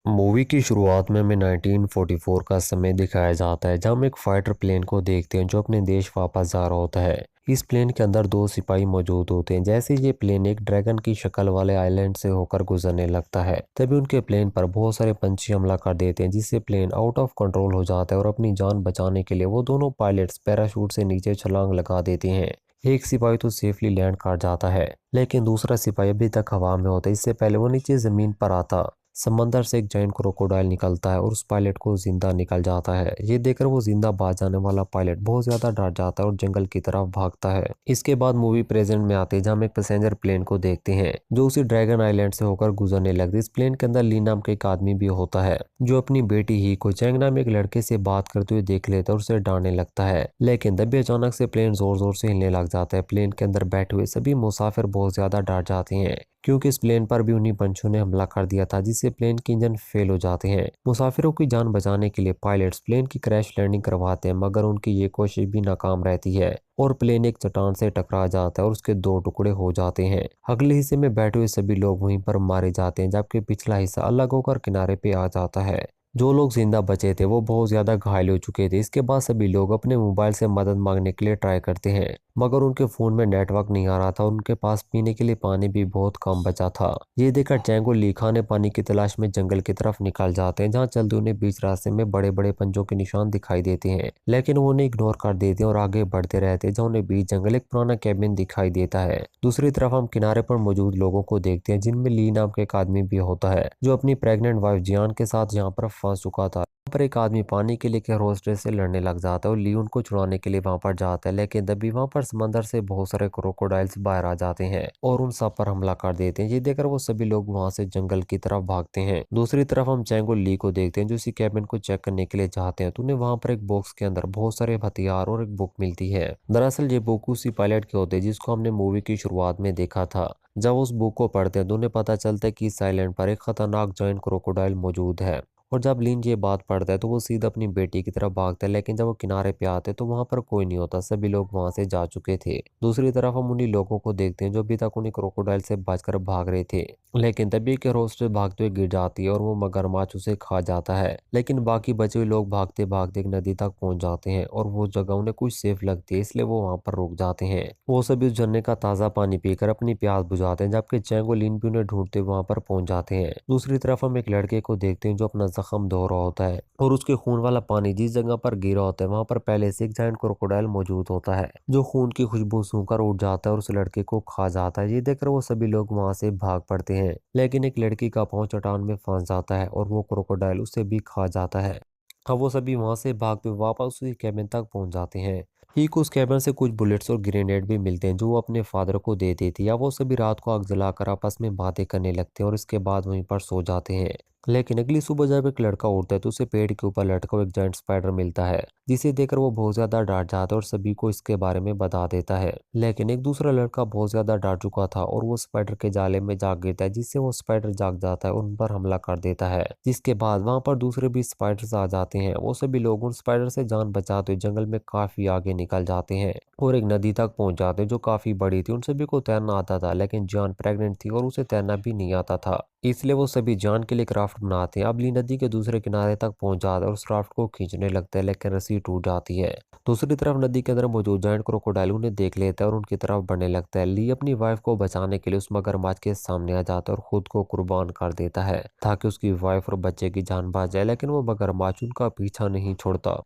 Movie की शुरुआत में हमें 1944 का समय दिखाया जाता है, जहां हम एक फाइटर प्लेन को देखते हैं जो अपने देश वापस जा रहा होता है। इस प्लेन के अंदर दो सिपाही मौजूद होते हैं। जैसे ही ये प्लेन एक ड्रैगन की शक्ल वाले आइलैंड से होकर गुजरने लगता है, तभी उनके प्लेन पर बहुत सारे पंछी हमला कर देते हैं, जिससे प्लेन आउट ऑफ कंट्रोल हो जाता है और अपनी जान बचाने के लिए वो दोनों पायलट्स पैराशूट से नीचे छलांग लगा देते हैं। एक सिपाही तो सेफली लैंड कर जाता है, लेकिन दूसरा सिपाही अभी तक हवा में होता है। इससे पहले वो नीचे जमीन पर आता, समंदर से एक जायंट क्रोकोडाइल निकलता है और उस पायलट को जिंदा निकल जाता है। ये देखकर वो जिंदा बच जाने वाला पायलट बहुत ज्यादा डर जाता है और जंगल की तरफ भागता है। इसके बाद मूवी प्रेजेंट में आते हैं, जहाँ हम एक पैसेंजर प्लेन को देखते हैं जो उसी ड्रैगन आइलैंड से होकर गुजरने लगती है। इस प्लेन के अंदर ली नाम का एक आदमी भी होता है जो अपनी बेटी ही को चैंग नाम एक लड़के से बात करते हुए देख लेता है और उसे डांटने लगता है। लेकिन तभी अचानक से प्लेन जोर जोर से हिलने लग जाता है। प्लेन के अंदर बैठे हुए सभी मुसाफिर बहुत ज्यादा डर जाते हैं, क्योंकि इस प्लेन पर भी उन्हीं पंछियों ने हमला कर दिया था, जिससे प्लेन के इंजन फेल हो जाते हैं। मुसाफिरों की जान बचाने के लिए पायलट्स प्लेन की क्रैश लैंडिंग करवाते हैं, मगर उनकी ये कोशिश भी नाकाम रहती है और प्लेन एक चट्टान से टकरा जाता है और उसके दो टुकड़े हो जाते हैं। अगले हिस्से में बैठे हुए सभी लोग वहीं पर मारे जाते हैं, जबकि पिछला हिस्सा अलग होकर किनारे पे आ जाता है। जो लोग जिंदा बचे थे वो बहुत ज्यादा घायल हो चुके थे। इसके बाद सभी लोग अपने मोबाइल से मदद मांगने के लिए ट्राई करते हैं, मगर उनके फोन में नेटवर्क नहीं आ रहा था और उनके पास पीने के लिए पानी भी बहुत कम बचा था। ये देखकर चैंग और ली खाने पानी की तलाश में जंगल की तरफ निकल जाते हैं, जहाँ चलते उन्हें बीच रास्ते में बड़े बड़े पंजों के निशान दिखाई देते हैं, लेकिन वो उन्हें इग्नोर कर देते हैं और आगे बढ़ते रहते हैं, जहाँ उन्हें बीच जंगल एक पुराना कैबिन दिखाई देता है। दूसरी तरफ हम किनारे पर मौजूद लोगों को देखते हैं, जिनमें ली नाम का एक आदमी भी होता है जो अपनी प्रेग्नेंट वाइफ जियान के साथ यहाँ पर फंस चुका था। यहाँ पर एक आदमी पानी के लिए होस्टेस से लड़ने लग जाता है और ली उनको छुड़ाने के लिए वहां पर जाता है, लेकिन तभी वहां पर समंदर से बहुत सारे क्रोकोडाइल्स बाहर आ जाते हैं और उन सब पर हमला कर देते हैं। ये देखकर वो सभी लोग वहां से जंगल की तरफ भागते हैं। दूसरी तरफ हम चैंग और ली को देखते हैं जो इसी कैबिन को चेक करने के लिए जाते हैं, तो उन्हें वहां पर एक बॉक्स के अंदर बहुत सारे हथियार और एक बुक मिलती है। दरअसल ये बुक उसी पायलट के होते हैं जिसको हमने मूवी की शुरुआत में देखा था। जब उस बुक को पढ़ते हैं तो उन्हें पता चलता है कि इस आइलैंड पर एक खतरनाक जायंट क्रोकोडाइल मौजूद है। और जब लिन ये बात पढ़ता है तो वो सीधा अपनी बेटी की तरफ भागता है, लेकिन जब वो किनारे पे आते हैं तो वहां पर कोई नहीं होता, सभी लोग वहां से जा चुके थे। दूसरी तरफ हम उन्हीं लोगों को देखते हैं जो अभी तक उन्हीं क्रोकोडाइल से बचकर भाग रहे थे, लेकिन तभी के रोस्टर भागते हुए गिर जाती है और वो मगरमच्छ उसे खा जाता है। लेकिन बाकी बचे हुए लोग भागते भागते एक नदी तक पहुंच जाते हैं और वो जगह उन्हें कुछ सेफ लगती है, इसलिए वो वहां पर रुक जाते हैं। वो सभी उस झरने का ताजा पानी पीकर अपनी प्यास बुझाते हैं, जबकि चैंग और लिन भी उन्हें ढूंढते वहां पर पहुंच जाते हैं। दूसरी तरफ हम एक लड़के को देखते हैं जो अपना जख्म धो रहा होता है और उसके खून वाला पानी जिस जगह पर गिरा होता है वहां पर पहले से एक जायंट क्रोकोडाइल मौजूद होता है, जो खून की खुशबू सूंघकर उठ जाता है और उस लड़के को खा जाता है। ये देखकर वो सभी लोग वहां से भाग पड़ते हैं, लेकिन एक लड़की का पांव चट्टान में फंस जाता है और वो क्रोकोडाइल उसे भी खा जाता है। अब वो सभी वहां से भागते हुए वापस उसी कैबिन तक पहुंच जाते हैं। ठीक उस कैबिन से कुछ बुलेट्स और ग्रेनेड भी मिलते हैं जो वो अपने फादर को दे देती है। या वो सभी रात को आग जलाकर आपस में बातें करने लगते हैं और इसके बाद वहीं पर सो जाते हैं। लेकिन अगली सुबह जब एक लड़का उठता है तो उसे पेड़ के ऊपर लटका हुआ एक जायंट स्पाइडर मिलता है, जिसे देखकर वो बहुत ज्यादा डर जाता है और सभी को इसके बारे में बता देता है। लेकिन एक दूसरा लड़का बहुत ज्यादा डर चुका था और वो स्पाइडर के जाले में जाग गिरता है, जिससे वो स्पाइडर जाग जाता है और उन पर हमला कर देता है। जिसके बाद वहां पर दूसरे भी स्पाइडर्स आ जाते हैं। वो सभी लोग उन स्पाइडर से जान बचाते हुए जंगल में काफी आगे निकल जाते हैं और एक नदी तक पहुंच जाते हैं जो काफी बड़ी थी। उन सभी को तैरना आता था, लेकिन जान प्रेग्नेंट थी और उसे तैरना भी नहीं आता था, इसलिए वो सभी जान के लिए क्राफ्ट बनाते हैं। अब ली नदी के दूसरे किनारे तक पहुंच जाता है और उस क्राफ्ट को खींचने लगता है, लेकिन रस्सी टूट जाती है। दूसरी तरफ नदी के अंदर मौजूद जायंट क्रोकोडाइल उन्हें देख लेता है और उनकी तरफ बढ़ने लगता है। ली अपनी वाइफ को बचाने के लिए उस मगरमच्छ के सामने आ जाता है और खुद को कुर्बान कर देता है ताकि उसकी वाइफ और बच्चे की जान बच जाए, लेकिन वो मगरमच्छ उनका पीछा नहीं छोड़ता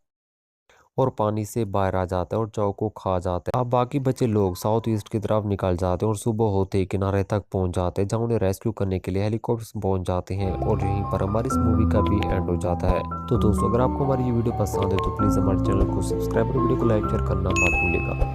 और पानी से बाहर आ जाता है और चाव को खा जाता है। अब बाकी बचे लोग साउथ ईस्ट की तरफ निकल जाते हैं और सुबह होते ही किनारे तक पहुंच जाते हैं, जहां उन्हें रेस्क्यू करने के लिए हेलीकॉप्टर्स पहुंच जाते हैं और यहीं पर हमारी इस मूवी का भी एंड हो जाता है। तो दोस्तों, अगर आपको हमारी ये वीडियो पसंद है तो प्लीज हमारे चैनल को सब्सक्राइब और वीडियो को लाइक शेयर करना मत भूलिएगा।